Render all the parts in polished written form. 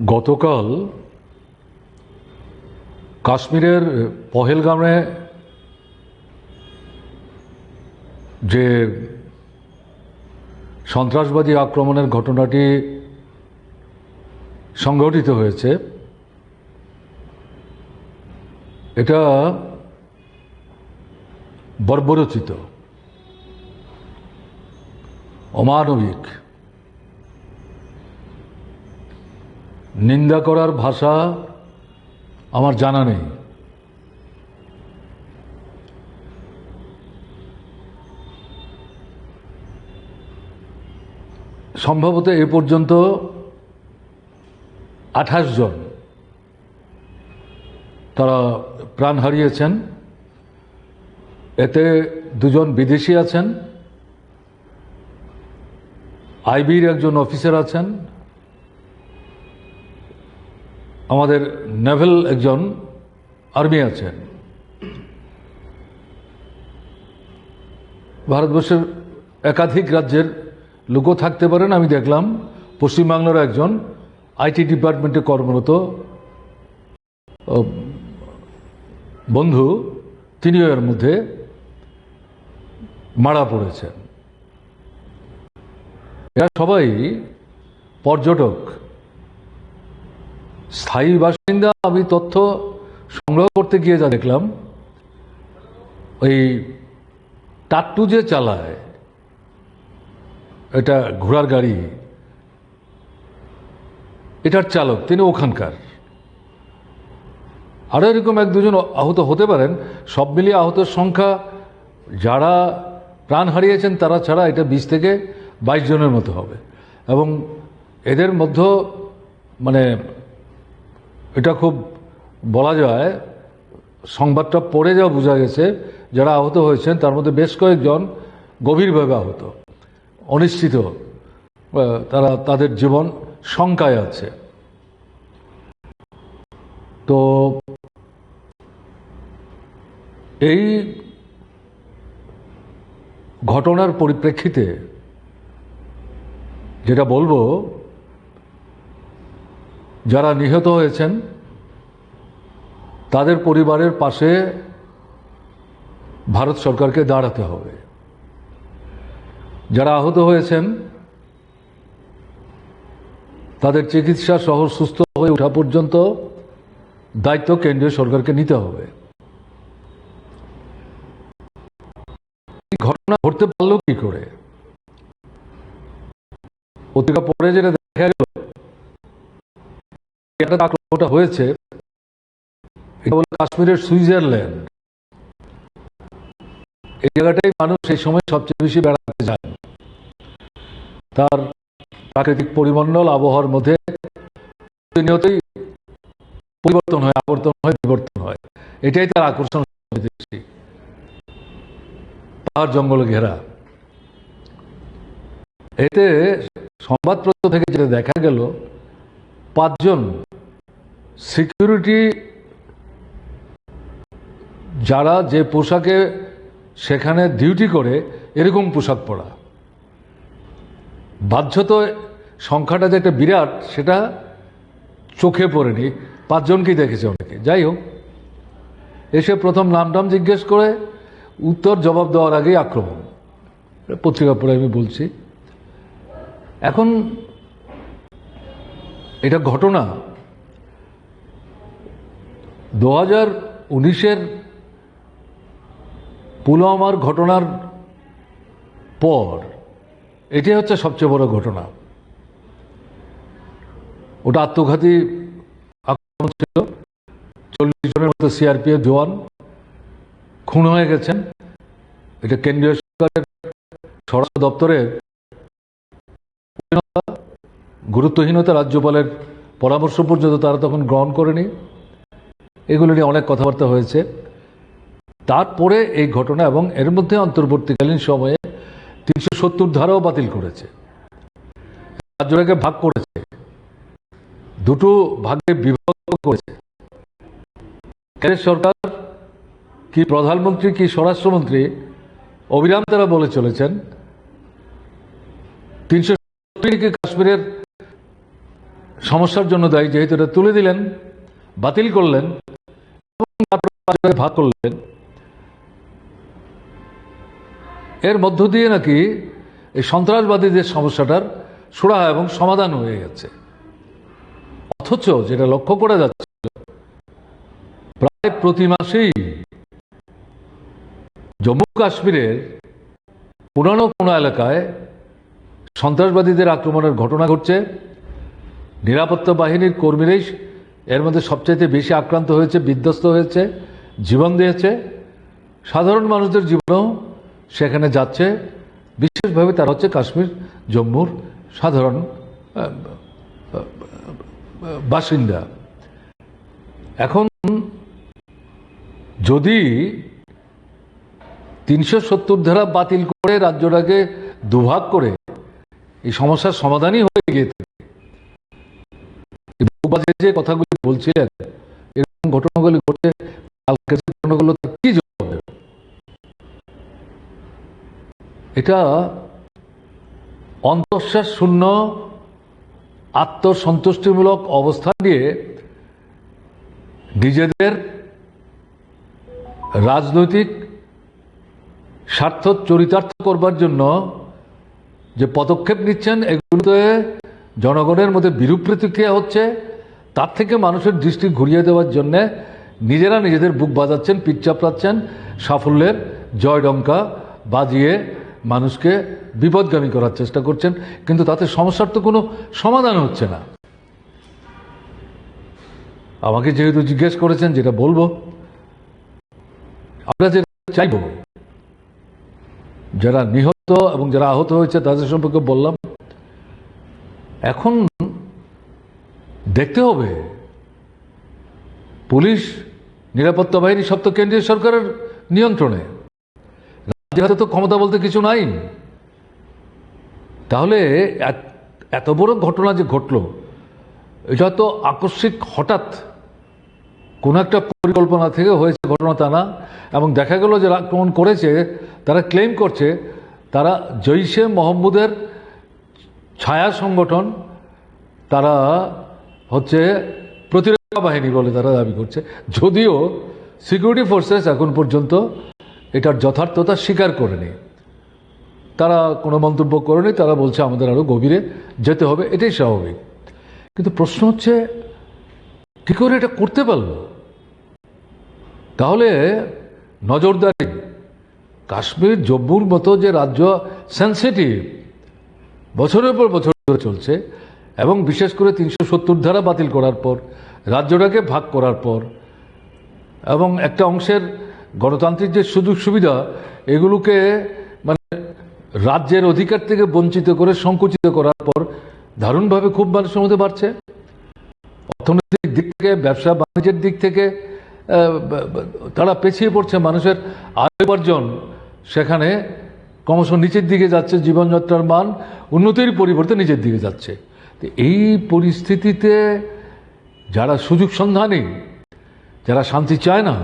গতকাল কাশ্মীরের পহেলগামে যে সন্ত্রাসবাদী আক্রমণের ঘটনাটি সংঘটিত হয়েছে, এটা বর্বরোচিত, অমানবিক। নিন্দা করার ভাষা আমার জানা নেই। সম্ভবত এ পর্যন্ত 28 জন তারা প্রাণ হারিয়েছেন। এতে 2 জন বিদেশি আছেন, আইবির একজন অফিসার আছেন, আমাদের নেভেল একজন আর্মি আছেন। ভারতবর্ষের একাধিক রাজ্যের লোকও থাকতে পারেন। আমি দেখলাম পশ্চিমবাংলার একজন আইটি ডিপার্টমেন্টে কর্মরত বন্ধু, তিনিও এর মধ্যে মারা পড়েছেন। এরা সবাই পর্যটক, স্থায়ী বাসিন্দা। আমি তথ্য সংগ্রহ করতে গিয়ে যা দেখলাম, ওই টাট্টু যে চালায়, এটা ঘোড়ার গাড়ি, এটার চালক তিনি ওখানকার। আরও এরকম 1-2 জন আহত হতে পারেন। সব মিলিয়ে আহতের সংখ্যা যারা প্রাণ হারিয়েছেন তারা ছাড়া এটা 20 থেকে 22 জনের মতো হবে। এবং এদের মধ্যে মানে এটা খুব বলা যায়, সংবাদটা পড়ে যা বোঝা গেছে, যারা আহত হয়েছেন তার মধ্যে বেশ কয়েকজন গভীরভাবে আহত, অনিশ্চিত, তাদের জীবন শঙ্কায় আছে। তো এই ঘটনার পরিপ্রেক্ষিতে যেটা বলবো, যারা নিহত হয়েছেন তাদের পরিবারের পাশে ভারত সরকারকে দাঁড়াতে হবে। যারা আহত হয়েছেন তাদের চিকিৎসা সহ সুস্থ হয়ে ওঠা পর্যন্ত দায়িত্ব কেন্দ্রীয় সরকারকে নিতে হবে। ঘটনা ঘটতে পারল কি করে? পত্রিকা পড়ে যেটা দেখা গেল, আক্রমণটা হয়েছে, এটা হলো কাশ্মীরের সুইজারল্যান্ড। এই জায়গাটাই মানুষ এই সময় সবচেয়ে বেশি বেড়াতে যায়। তার প্রাকৃতিক পরিমণ্ডল, আবহাওয়ার মধ্যে প্রতিনিয়তই পরিবর্তন হয়, আবর্তন হয়, বিবর্তন হয়। এটাই তার আকর্ষণ। পাহাড় জঙ্গলে ঘেরা। এতে সংবাদপত্র থেকে যেটা দেখা গেল, 5 জন সিকিউরিটি, যারা যে পোশাকে সেখানে ডিউটি করে, এরকম পোশাক পরা। বাহ্যত সংখ্যাটা যে একটা বিরাট, সেটা চোখে পড়েনি। 5 জনকেই দেখেছে অনেকে। যাই হোক, এসে প্রথম নাম জিজ্ঞেস করে উত্তর জবাব দেওয়ার আগেই আক্রমণ। পত্রিকা পড়ে আমি বলছি। এখন এটা ঘটনা 2019-এর পুলওয়ামার ঘটনার পর এটাই হচ্ছে সবচেয়ে বড় ঘটনা। ওটা আত্মঘাতী আক্রমণ ছিল। 40 জনের মতো সিআরপিএফ জওয়ান খুন হয়ে গেছেন। এটা কেন্দ্রীয় সরকারের স্বরাষ্ট্র দপ্তরের গুরুত্বহীনতা, রাজ্যপালের পরামর্শ পর্যন্ত তারা তখন গ্রহণ করেনি। এগুলো নিয়ে অনেক কথাবার্তা হয়েছে। তারপরে এই ঘটনা, এবং এর মধ্যে অন্তর্বর্তীকালীন সময়ে 370 ধারাও বাতিল করেছে, রাজ্যটাকে ভাগ করেছে, 2টো ভাগে বিভক্ত করেছে। কেন্দ্রের সরকার কি প্রধানমন্ত্রী কি স্বরাষ্ট্রমন্ত্রী অবিরাম তারা বলে চলেছেন 370 কাশ্মীরের সমস্যার জন্য দায়ী, যেহেতু এটা তুলে দিলেন, বাতিল করলেন এবং তারপরে ভাগ করলেন, এর মধ্য দিয়ে নাকি এই সন্ত্রাসবাদীদের সমস্যাটার সুরাহা এবং সমাধান হয়ে গেছে। অথচ যেটা লক্ষ্য করা যাচ্ছে, প্রায় প্রতি মাসেই জম্মু কাশ্মীরের পুরানো কোনো এলাকায় সন্ত্রাসবাদীদের আক্রমণের ঘটনা ঘটছে। নিরাপত্তা বাহিনীর কর্মীরাই এর মধ্যে সবচাইতে বেশি আক্রান্ত হয়েছে, বিধ্বস্ত হয়েছে, জীবন দিয়েছে। সাধারণ মানুষদের জীবনও সেখানে যাচ্ছে। বিশেষভাবে তারা হচ্ছে কাশ্মীর, জম্মুর সাধারণ বাসিন্দা। এখন যদি ৩৭০ ধারা বাতিল করে রাজ্যটাকে দুভাগ করে এই সমস্যার সমাধানই হয়ে গিয়ে থাকে, যে কথাগুলি বলছিলেন, এরকম ঘটনাগুলি ঘটে, কালকে ঘটনাগুলো কি জবাব দেবে? এটা অন্তঃশ্বাস শূন্য আত্মসন্তুষ্টিমূলক অবস্থান নিয়ে নিজেদের রাজনৈতিক স্বার্থ চরিতার্থ করবার জন্য যে পদক্ষেপ নিচ্ছেন, এগুলোতে জনগণের মধ্যে বিরূপ প্রতিক্রিয়া হচ্ছে। তার থেকে মানুষের দৃষ্টি ঘুরিয়ে দেওয়ার জন্য নিজেরা নিজেদের বুক বাজাচ্ছেন, পিঠ চাপড়াচ্ছেন, সাফল্যের জয়ডঙ্কা বাজিয়ে মানুষকে বিপদগামী করার চেষ্টা করছেন। কিন্তু তাতে সমস্যার তো কোনো সমাধান হচ্ছে না। আমাকে যেহেতু জিজ্ঞেস করেছেন, যেটা বলবো, আমরা যেটা চাইব, যারা নিহত এবং যারা আহত হয়েছে তাদের সম্পর্কে বললাম। এখন দেখতে হবে, পুলিশ, নিরাপত্তা বাহিনী সব তো কেন্দ্রীয় সরকারের নিয়ন্ত্রণে, রাজ্যের হাতে তো ক্ষমতা বলতে কিছু নাই। তাহলে এত বড় ঘটনা যে ঘটলো, এটা তো আকস্মিক হঠাৎ কোনো একটা পরিকল্পনা থেকে হয়েছে ঘটনা তা না। এবং দেখা গেল যারা আক্রমণ করেছে তারা ক্লেম করছে তারা জৈশে মোহাম্মদের ছায়া সংগঠন, তারা হচ্ছে প্রতিরক্ষা বাহিনী বলে তারা দাবি করছে, যদিও সিকিউরিটি ফোর্সেস এখন পর্যন্ত এটার যথার্থতা স্বীকার করেনি। তারা কোনো মন্তব্য করেনি, তারা বলছে আমাদের আরও গভীরে যেতে হবে, এটাই স্বাভাবিক। কিন্তু প্রশ্ন হচ্ছে, কী করে এটা করতে পারল? তাহলে নজরদারি, কাশ্মীর, জম্মুর মতো যে রাজ্য সেন্সিটিভ, বছরের পর বছর ধরে চলছে, এবং বিশেষ করে ৩৭০ ধারা বাতিল করার পর, রাজ্যটাকে ভাগ করার পর, এবং একটা অংশের গণতান্ত্রিক যে সুযোগ সুবিধা, এগুলোকে মানে রাজ্যের অধিকার থেকে বঞ্চিত করে সংকুচিত করার পর দারুণভাবে খুব মানুষের মধ্যে বাড়ছে। অর্থনৈতিক দিক থেকে, ব্যবসা বাণিজ্যের দিক থেকে তারা পেছিয়ে পড়ছে। মানুষের আয় উপার্জন সেখানে ক্রমশ নিচের দিকে যাচ্ছে, জীবনযাত্রার মান উন্নতির পরিবর্তে নিচের দিকে যাচ্ছে। এই পরিস্থিতিতে যারা সুযোগ সন্ধানী, যারা শান্তি চায় না,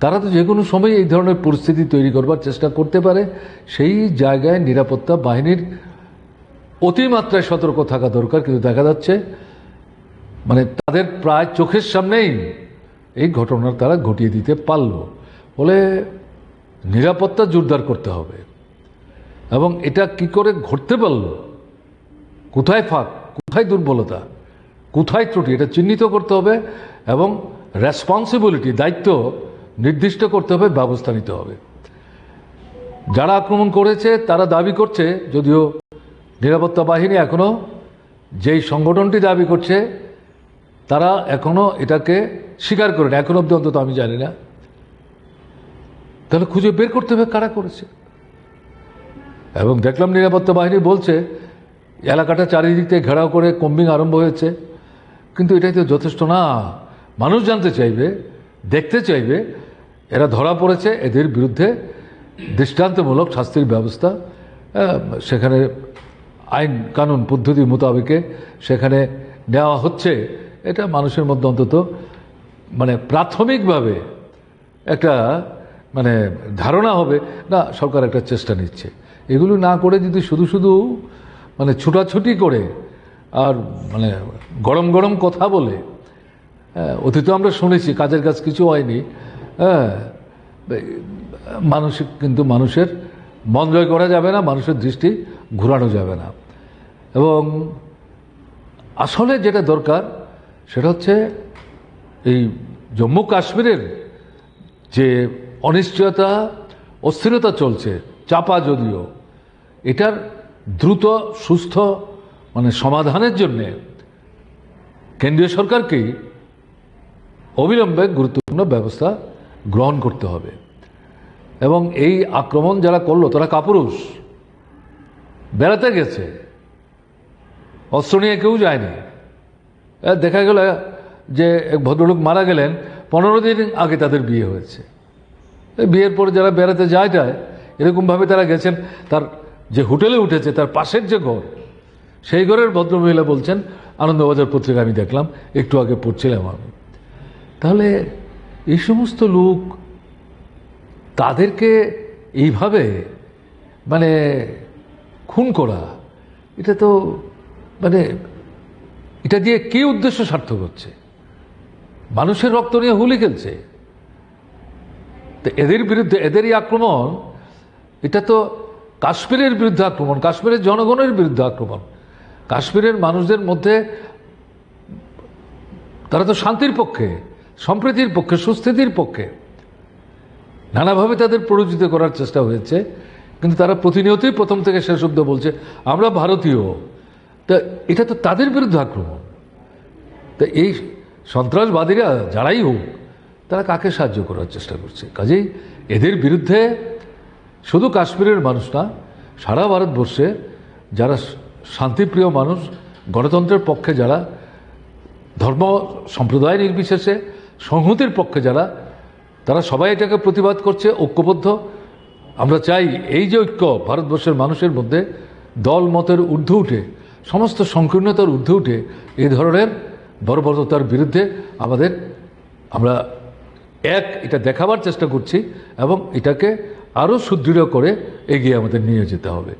তারা তো যে কোনো সময় এই ধরনের পরিস্থিতি তৈরি করবার চেষ্টা করতে পারে। সেই জায়গায় নিরাপত্তা বাহিনীর অতিমাত্রায় সতর্ক থাকা দরকার। কিন্তু দেখা যাচ্ছে মানে তাদের প্রায় চোখের সামনেই এই ঘটনার তারা ঘটিয়ে দিতে পারল। বলে নিরাপত্তা জোরদার করতে হবে, এবং এটা কি করে ঘটতে পারল, কোথায় ফাঁক, কোথায় দুর্বলতা, কোথায় ত্রুটি, এটা চিহ্নিত করতে হবে এবং রেসপন্সিবিলিটি, দায়িত্ব নির্দিষ্ট করতে হবে, ব্যবস্থা নিতে হবে। যারা আক্রমণ করেছে তারা দাবি করছে, যদিও নিরাপত্তা বাহিনী এখনো যেই সংগঠনটি দাবি করছে তারা এখনো এটাকে স্বীকার করেনি, এখন অব্দি অন্তত আমি জানি না। তাহলে খুঁজে বের করতে হবে কারা করেছে। এবং দেখলাম নিরাপত্তা বাহিনী বলছে এলাকাটা চারিদিক থেকে ঘেরাও করে কম্বিং আরম্ভ হয়েছে। কিন্তু এটাই তো যথেষ্ট না। মানুষ জানতে চাইবে, দেখতে চাইবে এরা ধরা পড়েছে, এদের বিরুদ্ধে দৃষ্টান্তমূলক শাস্তির ব্যবস্থা সেখানে আইন কানুন পদ্ধতি মোতাবেকে সেখানে নেওয়া হচ্ছে। এটা মানুষের মধ্যে অন্তত মানে প্রাথমিকভাবে একটা মানে ধারণা হবে, না সরকার একটা চেষ্টা নিচ্ছে। এগুলো না করে যদি শুধু শুধু মানে ছুটাছুটি করে আর মানে গরম গরম কথা বলে, অতীত আমরা শুনেছি কাজের কাজ কিছু হয়নি, মানসিক কিন্তু মানুষের মন জয় করা যাবে না, মানুষের দৃষ্টি ঘোরানো যাবে না। এবং আসলে যেটা দরকার সেটা হচ্ছে এই জম্মু কাশ্মীরের যে অনিশ্চয়তা অস্থিরতা চলছে, চাপা যদিও, এটার দ্রুত সুস্থ মানে সমাধানের জন্যে কেন্দ্রীয় সরকারকেই অবিলম্বে গুরুত্বপূর্ণ ব্যবস্থা গ্রহণ করতে হবে। এবং এই আক্রমণ যারা করলো তারা কাপুরুষ, বেড়াতে গেছে, অস্ত্র নিয়ে কেউ যায়নি। দেখা গেল যে এক ভদ্রলোক মারা গেলেন, 15 দিন আগে তাদের বিয়ে হয়েছে। বিয়ের পরে যারা বেড়াতে যায় এরকমভাবে তারা গেছেন, তার যে হোটেলে উঠেছে তার পাশের যে ঘর, সেই ঘরের ভদ্রমহিলা বলছেন, আনন্দবাজার পত্রিকা আমি দেখলাম, একটু আগে পড়ছিলাম আমি। তাহলে এই সমস্ত লোক, তাদেরকে এইভাবে মানে খুন করা, এটা তো মানে এটা দিয়ে কী উদ্দেশ্য সার্থক হচ্ছে? মানুষের রক্ত নিয়ে হোলি খেলছে। তো এদের বিরুদ্ধে, এদেরই আক্রমণ, এটা তো কাশ্মীরের বিরুদ্ধে আক্রমণ, কাশ্মীরের জনগণের বিরুদ্ধে আক্রমণ। কাশ্মীরের মানুষদের মধ্যে, তারা তো শান্তির পক্ষে, সম্প্রীতির পক্ষে, সুস্থিতির পক্ষে, নানাভাবে তাদের প্ররোচিত করার চেষ্টা হয়েছে। কিন্তু তারা প্রতিনিয়তই প্রথম থেকে শেষ অবধি বলছে আমরা ভারতীয়। তা এটা তো তাদের বিরুদ্ধে আক্রমণ। তা এই সন্ত্রাসবাদীরা যারাই হোক, তারা কাকে সাহায্য করার চেষ্টা করছে? কাজেই এদের বিরুদ্ধে শুধু কাশ্মীরের মানুষ না, সারা ভারতবর্ষে যারা শান্তিপ্রিয় মানুষ, গণতন্ত্রের পক্ষে যারা, ধর্ম সম্প্রদায় নির্বিশেষে সংহতির পক্ষে যারা, তারা সবাই এটাকে প্রতিবাদ করছে, ঐক্যবদ্ধ। আমরা চাই এই যে ঐক্য ভারতবর্ষের মানুষের মধ্যে, দল মতের ঊর্ধ্বে উঠে, সমস্ত সংকীর্ণতার ঊর্ধ্বে উঠে এই ধরনের বর্বরতার বিরুদ্ধে আমরা এটা দেখাবার চেষ্টা করছি এবং এটাকে আরও সুদৃঢ় করে এগিয়ে আমাদের নিয়ে যেতে হবে।